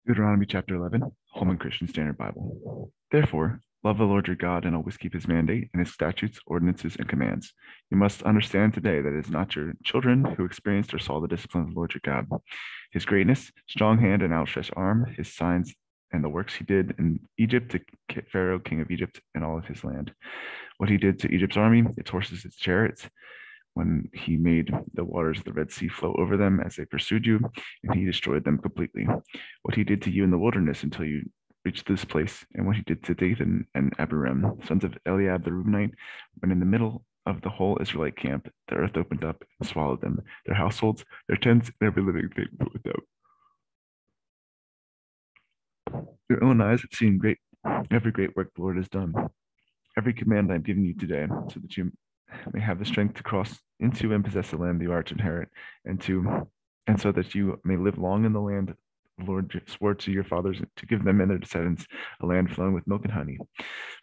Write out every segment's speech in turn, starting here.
Deuteronomy chapter 11, Holman Christian Standard Bible. Therefore, love the Lord your God and always keep his mandate and his statutes, ordinances, and commands. You must understand today that it is not your children who experienced or saw the discipline of the Lord your God. His greatness, strong hand, and outstretched arm, his signs, and the works he did in Egypt to Pharaoh, king of Egypt, and all of his land. What he did to Egypt's army, its horses, its chariots, when he made the waters of the Red Sea flow over them as they pursued you, and he destroyed them completely. What he did to you in the wilderness until you reached this place, and what he did to Dathan and Abiram, sons of Eliab the Reubenite, when in the middle of the whole Israelite camp, the earth opened up and swallowed them, their households, their tents, and every living thing with them. Your own eyes have seen every great work the Lord has done. Every command I am giving you today, so that you may have the strength to cross into and possess the land you are to inherit, and so that you may live long in the land the Lord swore to your fathers to give them and their descendants, a land flowing with milk and honey.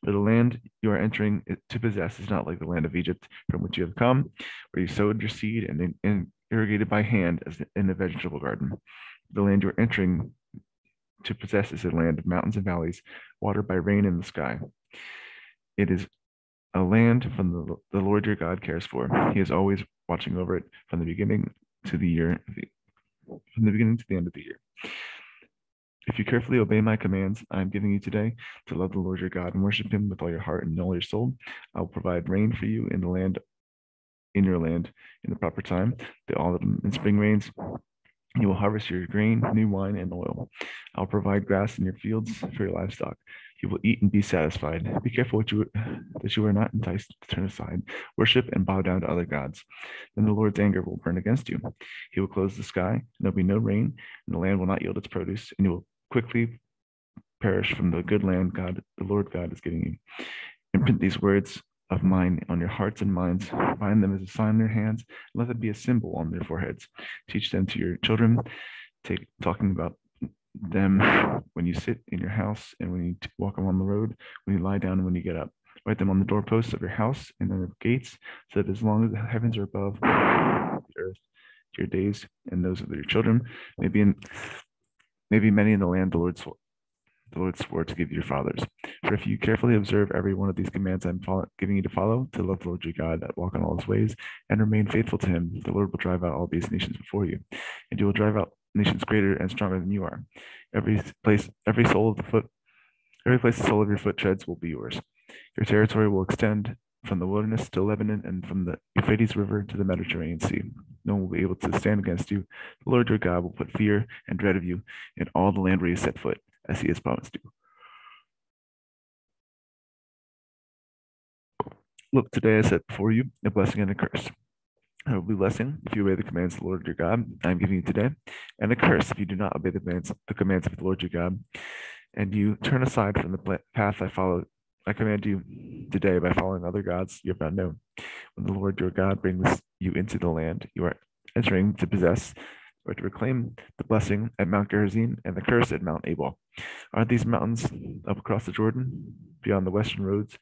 For the land you are entering to possess is not like the land of Egypt from which you have come, where you sowed your seed and irrigated by hand as in a vegetable garden. The land you are entering to possess is a land of mountains and valleys, watered by rain in the sky. It is a land from the Lord your God cares for. He is always watching over it from the beginning to the end of the year. If you carefully obey my commands I am giving you today to love the Lord your God and worship him with all your heart and all your soul, I will provide rain for you in your land in the proper time, the autumn and spring rains. You will harvest your grain, new wine, and oil. I'll provide grass in your fields for your livestock. You will eat and be satisfied. Be careful that you are not enticed to turn aside, worship, and bow down to other gods. Then the Lord's anger will burn against you. He will close the sky, and there'll be no rain, and the land will not yield its produce, and you will quickly perish from the good land the Lord God is giving you. Imprint these words of mine on your hearts and minds. Bind them as a sign in your hands. And let them be a symbol on their foreheads. Teach them to your children. Talking about them when you sit in your house and when you walk along the road, when you lie down and when you get up. Write them on the doorposts of your house and on the gates, so that as long as the heavens are above the earth, your days and those of your children may be many in the land the Lord swore to give your fathers. For if you carefully observe every one of these commands I'm giving you to follow, to love the Lord your God, that walk on all his ways, and remain faithful to him, the Lord will drive out all these nations before you, and you will drive out nations greater and stronger than you are. Every place the sole of your foot treads will be yours. Your territory will extend from the wilderness to Lebanon and from the Euphrates River to the Mediterranean Sea. No one will be able to stand against you. The Lord your God will put fear and dread of you in all the land where you set foot, as he has promised you. Look, today I set before you a blessing and a curse. I will be blessing if you obey the commands of the Lord your God I am giving you today, and a curse if you do not obey the commands of the Lord your God, and you turn aside from the path I command you today by following other gods you have not known. When the Lord your God brings you into the land you are entering to possess, or to reclaim the blessing at Mount Gerizim and the curse at Mount Ebal. Are these mountains up across the Jordan, beyond the western roads,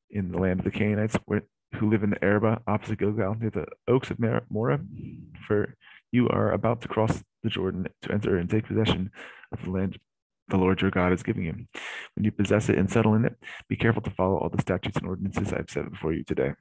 in the land of the Canaanites, who live in the Arabah, opposite Gilgal, near the oaks of Moreh? For you are about to cross the Jordan to enter and take possession of the land the Lord your God is giving you. When you possess it and settle in it, be careful to follow all the statutes and ordinances I have set before you today.